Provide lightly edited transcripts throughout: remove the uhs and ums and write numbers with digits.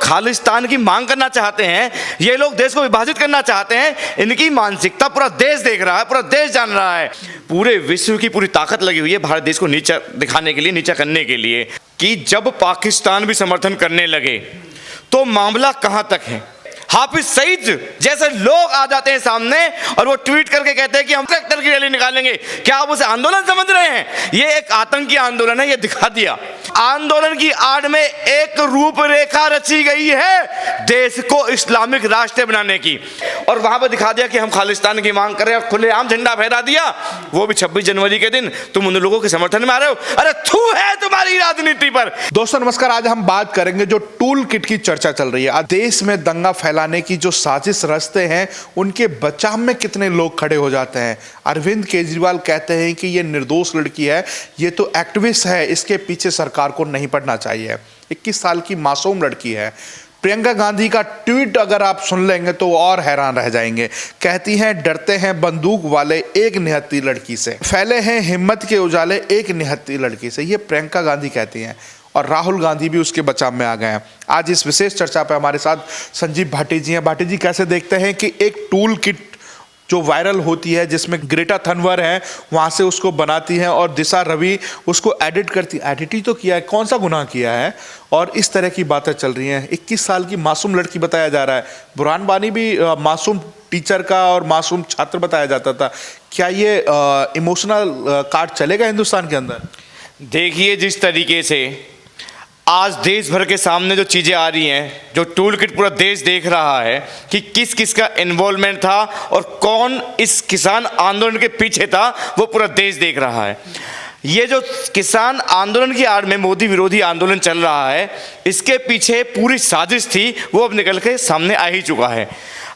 खालिस्तान की मांग करना चाहते हैं, ये लोग देश को विभाजित करना चाहते हैं। इनकी मानसिकता पूरा देश देख रहा है, पूरा देश जान रहा है। पूरे विश्व की पूरी ताकत लगी हुई है भारत देश को नीचा दिखाने के लिए, नीचा करने के लिए, कि जब पाकिस्तान भी समर्थन करने लगे तो मामला कहां तक है। हाफिज सईद जैसे लोग आ जाते हैं सामने और वो ट्वीट करके कहते हैं कि हम ट्रैक्टर की रैली निकालेंगे। क्या आप उसे आंदोलन समझ रहे हैं? ये एक आतंकी आंदोलन है, ये दिखा दिया। आंदोलन की आड़ में एक रूपरेखा रची गई है देश को इस्लामिक राष्ट्र बनाने की, और वहां पर दिखा दिया कि हम खालिस्तान की मांग कर रहे हैं, खुलेआम झंडा फहरा दिया, वो भी 26 जनवरी के दिन। तुम उन लोगों के समर्थन में आ रहे हो? अरे थू है तुम्हारी राजनीति पर। दोस्तों नमस्कार, आज हम बात करेंगे जो टूल किट की चर्चा चल रही है। आज देश में दंगा फैलाने की जो साजिश रचते हैं उनके बचाव में कितने लोग खड़े हो जाते हैं। अरविंद केजरीवाल कहते हैं कि ये निर्दोष लड़की है, ये तो एक्टिविस्ट है, इसके पीछे सरकार को नहीं पड़ना चाहिए। 21 साल की मासूम लड़की है। प्रियंका गांधी का ट्वीट अगर आप सुन लेंगे तो और हैरान रह जाएंगे। कहती हैं डरते हैं बंदूक वाले एक निहत्थी लड़की से, फैले हैं हिम्मत के उजाले एक निहत्थी लड़की से। ये प्रियंका गांधी कहती हैं और राहुल गांधी भी उसके बचाव में आ गए हैं। आज इस विशेष चर्चा पे हमारे साथ संजीव भाटी जी हैं। भाटी जी, कैसे देखते हैं कि एक टूल किट जो वायरल होती है जिसमें ग्रेटा थनवर है, वहाँ से उसको बनाती हैं और दिशा रवि उसको एडिट करती, एडिट ही तो किया है, कौन सा गुनाह किया है, और इस तरह की बातें चल रही हैं। 21 साल की मासूम लड़की बताया जा रहा है। बुरहान वानी भी मासूम टीचर का और मासूम छात्र बताया जाता था। क्या ये इमोशनल कार्ड चलेगा हिंदुस्तान के अंदर? देखिए, जिस तरीके से आज देश भर के सामने जो चीज़ें आ रही हैं, जो टूल किट पूरा देश देख रहा है कि किस किस का इन्वॉल्वमेंट था और कौन इस किसान आंदोलन के पीछे था, वो पूरा देश देख रहा है। ये जो किसान आंदोलन की आड़ में मोदी विरोधी आंदोलन चल रहा है, इसके पीछे पूरी साजिश थी, वो अब निकल के सामने आ ही चुका है।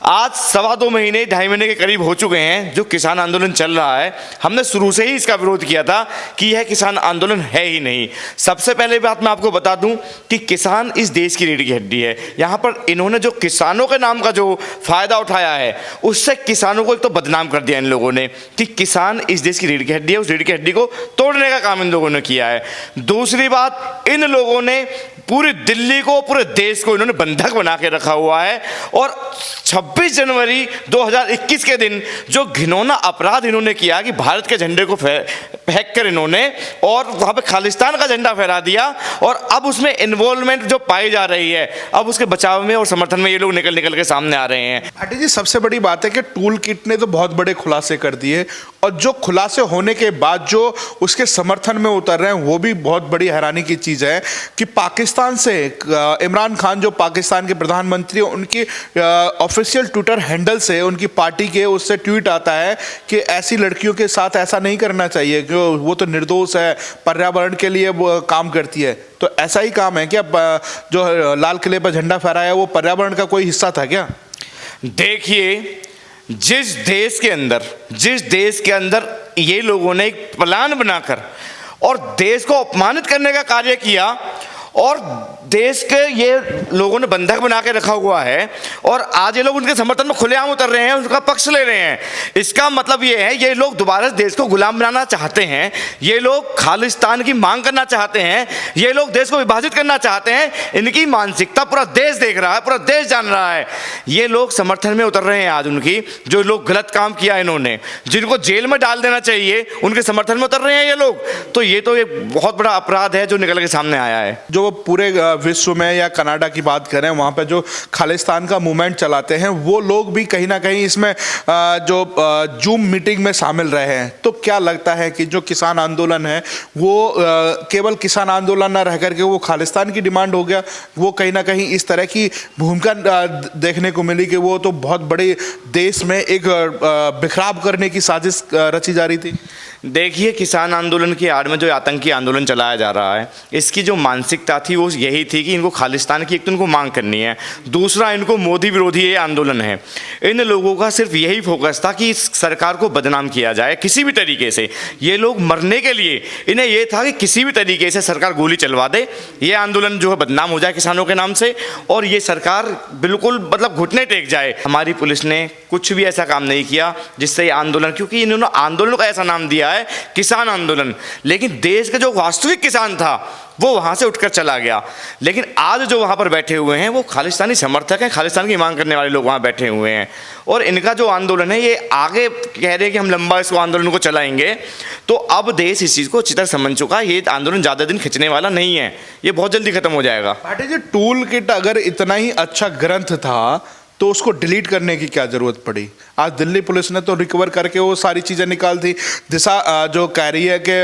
आज 2.25 महीने, 2.5 महीने के करीब हो चुके हैं जो किसान आंदोलन चल रहा है। हमने शुरू से ही इसका विरोध किया था कि यह किसान आंदोलन है ही नहीं। सबसे पहले बात मैं आपको बता दूं कि किसान इस देश की रीढ़ की हड्डी है। यहाँ पर इन्होंने जो किसानों के नाम का जो फायदा उठाया है, उससे किसानों को एक तो बदनाम कर दिया इन लोगों ने कि किसान इस देश की रीढ़ की हड्डी है। उस रीढ़ की हड्डी को तोड़ने का काम इन लोगों ने किया है। दूसरी बात, इन लोगों ने पूरी दिल्ली को, पूरे देश को इन्होंने बंधक बना के रखा हुआ है, और 26 जनवरी 2021 के दिन जो घिनौना अपराध इन्होंने किया कि भारत के झंडे को फेंक कर इन्होंने और वहाँ पे खालिस्तान का झंडा फहरा दिया, और अब उसमें इन्वॉल्वमेंट जो पाई जा रही है, अब उसके बचाव में और समर्थन में ये लोग निकल निकल के सामने आ रहे हैं। भाटी जी, सबसे बड़ी बात है कि टूल किट ने तो बहुत बड़े खुलासे कर दिए, और जो खुलासे होने के बाद जो उसके समर्थन में उतर रहे हैं, वो भी बहुत बड़ी हैरानी की चीज़ है कि पाकिस्तान से इमरान खान जो पाकिस्तान के प्रधानमंत्री, उनकी ऑफिशियल ट्विटर हैंडल से, उनकी पार्टी के, उससे ट्वीट आता है कि ऐसी लड़कियों के साथ ऐसा नहीं करना चाहिए, कि वो तो निर्दोष है, पर्यावरण के लिए वो काम करती है। तो ऐसा ही काम है क्या? जो लाल किले पर झंडा फहराया वो पर्यावरण का कोई हिस्सा था क्या? देखिए, जिस देश के अंदर ये लोगों ने एक प्लान बनाकर और देश को अपमानित करने का कार्य किया, और देश के ये लोगों ने बंधक बना के रखा हुआ है, और आज ये लोग उनके समर्थन में खुलेआम उतर रहे हैं, उनका पक्ष ले रहे हैं। इसका मतलब ये है, ये लोग दोबारा देश को गुलाम बनाना चाहते हैं, ये लोग खालिस्तान की मांग करना चाहते हैं, ये लोग देश को विभाजित करना चाहते हैं। इनकी मानसिकता पूरा देश देख रहा है, पूरा देश जान रहा है। ये लोग समर्थन में उतर रहे हैं आज उनकी, जो लोग गलत काम किया इन्होंने, जिनको जेल में डाल देना चाहिए, उनके समर्थन में उतर रहे हैं ये लोग। तो ये तो एक बहुत बड़ा अपराध है जो निकल के सामने आया है। जो पूरे विश्व में या कनाडा की बात करें, वहाँ पे जो खालिस्तान का मूवमेंट चलाते हैं, वो लोग भी कहीं ना कहीं इसमें जो जूम मीटिंग में शामिल रहे हैं। तो क्या लगता है कि जो किसान आंदोलन है वो केवल किसान आंदोलन ना रह करके वो खालिस्तान की डिमांड हो गया? वो कहीं ना कहीं इस तरह की भूमिका देखने को मिली कि वो तो बहुत बड़े देश में एक बिखराव करने की साजिश रची जा रही थी। देखिए, किसान आंदोलन की आड़ में जो आतंकी आंदोलन चलाया जा रहा है, इसकी जो मानसिकता थी वो यही थी कि इनको खालिस्तान की एक तो इनको मांग करनी है, दूसरा इनको मोदी विरोधी ये आंदोलन है। इन लोगों का सिर्फ यही फोकस था कि इस सरकार को बदनाम किया जाए किसी भी तरीके से। ये लोग मरने के लिए, इन्हें ये था कि किसी भी तरीके से सरकार गोली चलवा दे, ये आंदोलन जो है बदनाम हो जाए किसानों के नाम से, और ये सरकार बिल्कुल मतलब घुटने टेक जाए। हमारी पुलिस ने कुछ भी ऐसा काम नहीं किया जिससे ये आंदोलन, क्योंकि इन्होंने आंदोलन को ऐसा नाम दिया जाए किसान आंदोलन, लेकिन देश का जो वास्तविक किसान था वो वहाँ से उठकर चला गया। लेकिन आज जो वहाँ पर बैठे हुए हैं वो खालिस्तानी समर्थक हैं, खालिस्तान की मांग करने वाले लोग वहाँ बैठे हुए हैं, और इनका जो आंदोलन है ये आगे कह रहे हैं कि हम लंबा इसको आंदोलन को चलाएंगे। तो अब देश इस चीज़ को अच्छी तरह समझ चुका है, ये आंदोलन ज़्यादा दिन खिंचने वाला नहीं है, ये बहुत जल्दी खत्म हो जाएगा। भाटी जी, टूल किट अगर इतना ही अच्छा ग्रंथ था तो उसको डिलीट करने की क्या जरूरत पड़ी? आज दिल्ली पुलिस ने तो रिकवर करके वो सारी चीज़ें निकाल दी। दिशा जो कह रही है कि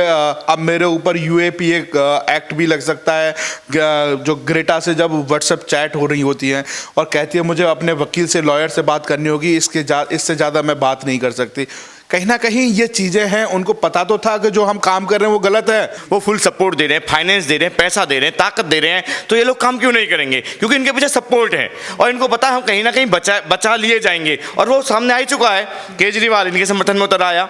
अब मेरे ऊपर यूएपीए एक्ट भी लग सकता है, जो ग्रेटा से जब व्हाट्सएप चैट हो रही होती है और कहती है मुझे अपने वकील से, लॉयर से बात करनी होगी, इससे ज़्यादा मैं बात नहीं कर सकती। कहीं ना कहीं ये चीज़ें हैं, उनको पता तो था कि जो हम काम कर रहे हैं वो गलत है। वो फुल सपोर्ट दे रहे हैं, फाइनेंस दे रहे हैं, पैसा दे रहे हैं, ताकत दे रहे हैं, तो ये लोग काम क्यों नहीं करेंगे? क्योंकि इनके पीछे सपोर्ट है और इनको पता है हम कहीं ना कहीं बचा लिए जाएंगे। और वो सामने आ ही चुका है, केजरीवाल इनके समर्थन में उतर आया,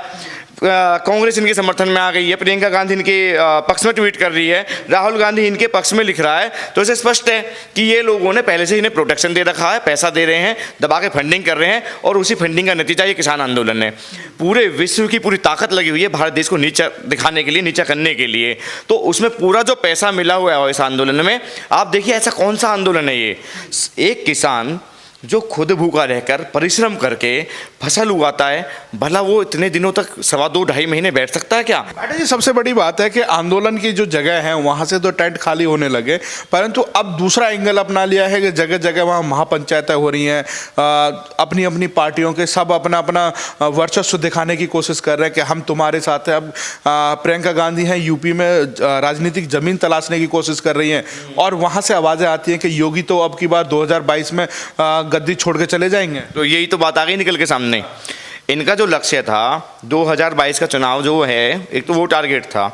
कांग्रेस इनके समर्थन में आ गई है, प्रियंका गांधी इनके पक्ष में ट्वीट कर रही है, राहुल गांधी इनके पक्ष में लिख रहा है। तो इसे स्पष्ट है कि ये लोगों ने पहले से इन्हें प्रोटेक्शन दे रखा है, पैसा दे रहे हैं, दबा के फंडिंग कर रहे हैं, और उसी फंडिंग का नतीजा ये किसान आंदोलन है। पूरे विश्व की पूरी ताकत लगी हुई है भारत देश को नीचा दिखाने के लिए, नीचा करने के लिए। तो उसमें पूरा जो पैसा मिला हुआ है इस आंदोलन में, आप देखिए ऐसा कौन सा आंदोलन है ये? एक किसान जो खुद भूखा रहकर परिश्रम करके फसल उगाता है, भला वो इतने दिनों तक 2.5 महीने बैठ सकता है क्या? भाटी जी, सबसे बड़ी बात है कि आंदोलन की जो जगह है वहाँ से तो टेंट खाली होने लगे, परंतु अब दूसरा एंगल अपना लिया है कि जगह जगह वहाँ महापंचायतें हो रही हैं, अपनी अपनी पार्टियों के सब अपना अपना वर्चस्व दिखाने की कोशिश कर रहे हैं कि हम तुम्हारे साथ हैं। अब प्रियंका गांधी हैं यूपी में, राजनीतिक जमीन तलाशने की कोशिश कर रही हैं, और वहाँ से आवाज़ें आती हैं कि योगी तो अब की बार 2022 में गद्दी छोड़ के चले जाएंगे। तो यही तो बात आ गई निकल के सामने। इनका जो लक्ष्य था 2022 का चुनाव जो है, एक तो वो टारगेट था,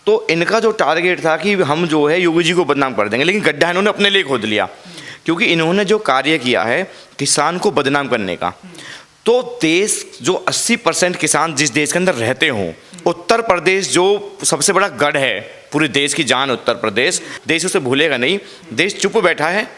तो इनका जो टारगेट था कि हम जो है योगी जी को बदनाम कर देंगे, लेकिन गड्ढा इन्होंने अपने लिए खोद लिया, क्योंकि इन्होंने जो कार्य किया है किसान को बदनाम करने का। तो देश जो 80% किसान जिस देश के अंदर रहते हों, उत्तर प्रदेश जो सबसे बड़ा गढ़ है, पूरे देश की जान उत्तर प्रदेश, देश उसे भूलेगा नहीं। देश चुप बैठा है,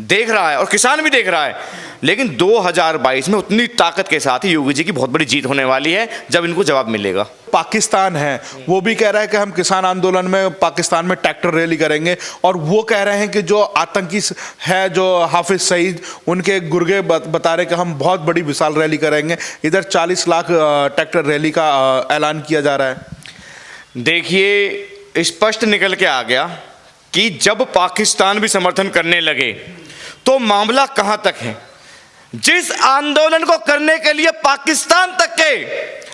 देख रहा है, और किसान भी देख रहा है। लेकिन 2022 में उतनी ताकत के साथ ही योगी जी की बहुत बड़ी जीत होने वाली है, जब इनको जवाब मिलेगा। पाकिस्तान है वो भी कह रहा है कि हम किसान आंदोलन में पाकिस्तान में ट्रैक्टर रैली करेंगे, और वो कह रहे हैं कि जो आतंकी है जो हाफिज सईद, उनके गुर्गे बता रहे कि हम बहुत बड़ी विशाल रैली करेंगे। इधर 40 लाख ट्रैक्टर रैली का ऐलान किया जा रहा है। देखिए स्पष्ट निकल के आ गया कि जब पाकिस्तान भी समर्थन करने लगे तो मामला कहां तक है। जिस आंदोलन को करने के लिए पाकिस्तान तक के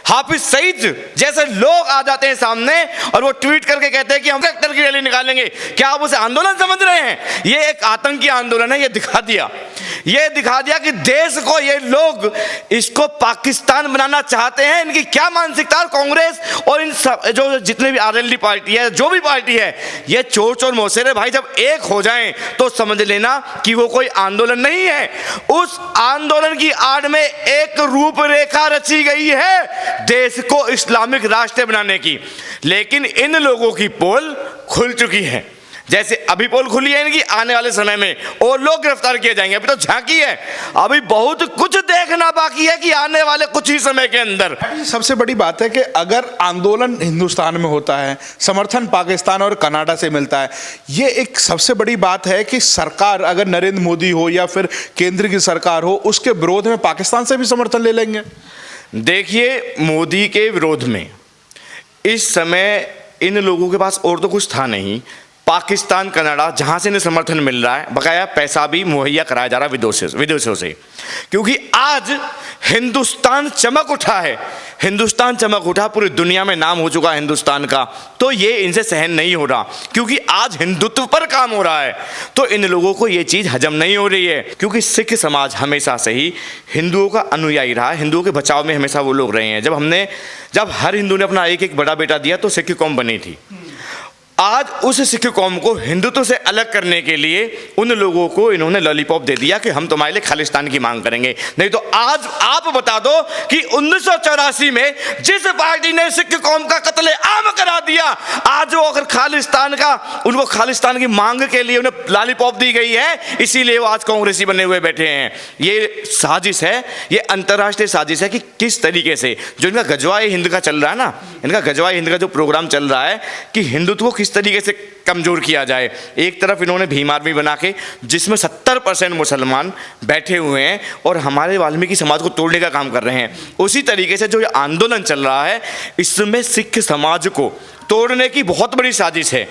हाफिज सईद जैसे लोग आ जाते हैं सामने और वो ट्वीट करके कहते हैं कि हम ट्रैक्टर की रैली निकालेंगे, क्या आप उसे आंदोलन समझ रहे हैं? ये एक आतंकी आंदोलन है। ये दिखा दिया कि देश को ये लोग इसको पाकिस्तान बनाना चाहते हैं। इनकी क्या मानसिकता। और कांग्रेस और इन सब जो जितने भी आरएलडी पार्टी है, जो भी पार्टी है, ये चोर चोर मौसेरे भाई जब एक हो जाएं तो समझ लेना कि वो कोई आंदोलन नहीं है। उस आंदोलन की आड़ में एक रूपरेखा रची गई है देश को इस्लामिक राष्ट्र बनाने की। लेकिन इन लोगों की पोल खुल चुकी है, जैसे अभी पोल खुली है इनकी, आने वाले समय में और लोग गिरफ्तार किए जाएंगे। अभी तो झांकी है, अभी बहुत कुछ देखना बाकी है कि आने वाले कुछ ही समय के अंदर। सबसे बड़ी बात है कि अगर आंदोलन हिंदुस्तान में होता है, समर्थन पाकिस्तान और कनाडा से मिलता है, ये एक सबसे बड़ी बात है कि सरकार अगर नरेंद्र मोदी हो या फिर केंद्र की सरकार हो, उसके विरोध में पाकिस्तान से भी समर्थन ले लेंगे। देखिए मोदी के विरोध में इस समय इन लोगों के पास और तो कुछ था नहीं। पाकिस्तान, कनाडा, जहाँ से इन्हें समर्थन मिल रहा है, बकाया पैसा भी मुहैया कराया जा रहा है विदेशों से, क्योंकि आज हिंदुस्तान चमक उठा है। हिंदुस्तान चमक उठा, पूरी दुनिया में नाम हो चुका है हिंदुस्तान का। तो ये इनसे सहन नहीं हो रहा, क्योंकि आज हिंदुत्व पर काम हो रहा है। तो इन लोगों को ये चीज़ हजम नहीं हो रही है, क्योंकि सिख समाज हमेशा से ही हिंदुओं का अनुयायी रहा है, हिंदुओं के बचाव में हमेशा वो लोग रहे हैं। जब हर हिंदू ने अपना एक एक बड़ा बेटा दिया तो सिख की कौम बनी थी। आज उस सिख कौम को हिंदुत्व से अलग करने के लिए उन लोगों को इन्होंने लॉलीपॉप दे दिया कि हम तुम्हारे लिए खालिस्तान की मांग करेंगे। नहीं तो आज आप बता दो कि 1984 में जिस पार्टी ने सिख कौम का कत्ले आम करा दिया, आज वो अगर खालिस्तान का, उनको खालिस्तान की मांग के लिए उन्हें लॉलीपॉप दी गई है, इसीलिए वो आज कांग्रेसी बने हुए बैठे हैं। ये साजिश है, ये अंतर्राष्ट्रीय साजिश है कि किस तरीके से जो इनका गजवाए हिंद का चल रहा है ना, इनका गजवाए हिंद का जो प्रोग्राम चल रहा है कि हिंदुत्व को किस तरीके से कमजोर किया जाए। एक तरफ इन्होंने भीम आर्मी बना के जिसमें 70% मुसलमान बैठे हुए हैं और हमारे वाल्मीकि समाज को तोड़ने का काम कर रहे हैं। उसी तरीके से जो ये आंदोलन चल रहा है, इसमें सिख समाज को तोड़ने की बहुत बड़ी साजिश है,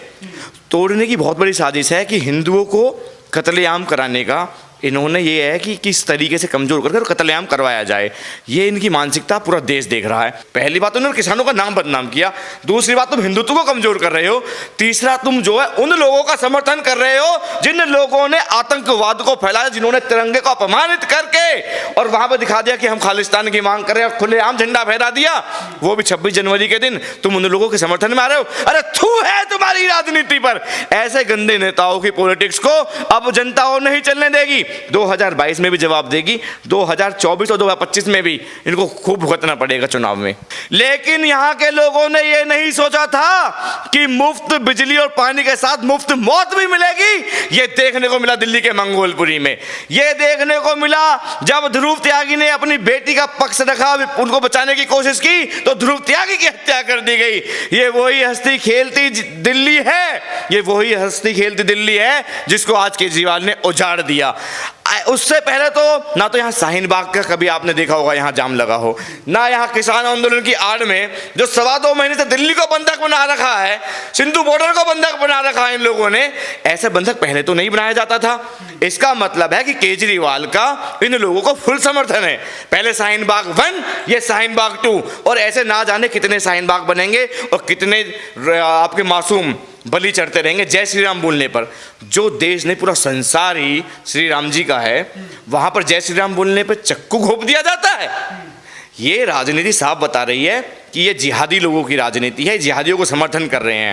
तोड़ने की बहुत बड़ी साजिश है कि हिंदुओं को कत्लेआम कराने का इन्होंने ये है कि किस तरीके से कमजोर करके कत्लेआम करवाया जाए। ये इनकी मानसिकता पूरा देश देख रहा है। पहली बात उन्होंने किसानों का नाम बदनाम किया, दूसरी बात तुम हिंदुत्व को कमजोर कर रहे हो, तीसरा तुम जो है उन लोगों का समर्थन कर रहे हो जिन लोगों ने आतंकवाद को फैलाया, जिन्होंने तिरंगे को अपमानित करके और वहां पर दिखा दिया कि हम खालिस्तान की मांग कर रहे हैं, खुलेआम झंडा फहरा दिया, वो भी 26 जनवरी के दिन। तुम उन लोगों के समर्थन में आ रहे हो। अरे थू है तुम्हारी राजनीति पर। ऐसे गंदे नेताओं की पॉलिटिक्स को अब जनता और नहीं चलने देगी। 2022 में भी जवाब देगी, 2024 और 2025 में भी इनको खूब भुगतना पड़ेगा चुनाव में। लेकिन यहां के लोगों ने यह नहीं सोचा था कि मुफ्त बिजली और पानी के साथ मुफ्त मौत भी मिलेगी। यह देखने को मिला दिल्ली के मंगोलपुरी में, यह देखने को मिला जब ध्रुव त्यागी ने अपनी बेटी का पक्ष रखा, उनको बचाने की कोशिश की तो ध्रुव त्यागी की हत्या कर दी गई। ये वही हंसती खेलती दिल्ली है, ये वही हंसती खेलती दिल्ली है जिसको आज केजरीवाल ने उजाड़ दिया। उससे पहले तो ना तो यहाँ शाहीन बाग का कभी आपने देखा होगा यहाँ जाम लगा हो, ना यहाँ किसान आंदोलन की आड़ में जो 2.25 महीने से दिल्ली को बंधक बना रखा है, सिंधु बॉर्डर को बंधक बना रखा है इन लोगों ने, ऐसे बंधक पहले तो नहीं बनाया जाता था। इसका मतलब है कि केजरीवाल का इन लोगों को फुल समर्थन है। पहले शाहीन बाग 1, ये शाहीन बाग 2, और ऐसे ना जाने कितने शाहीन बाग बनेंगे और कितने आपके मासूम बलि चढ़ते रहेंगे जय श्री राम बोलने पर। जो देश ने पूरा संसार ही श्री राम जी का है, वहां पर जय श्री राम बोलने पर चक्कू घोंप दिया जाता है। ये राजनीति साफ बता रही है कि ये जिहादी लोगों की राजनीति है, जिहादियों को समर्थन कर रहे हैं।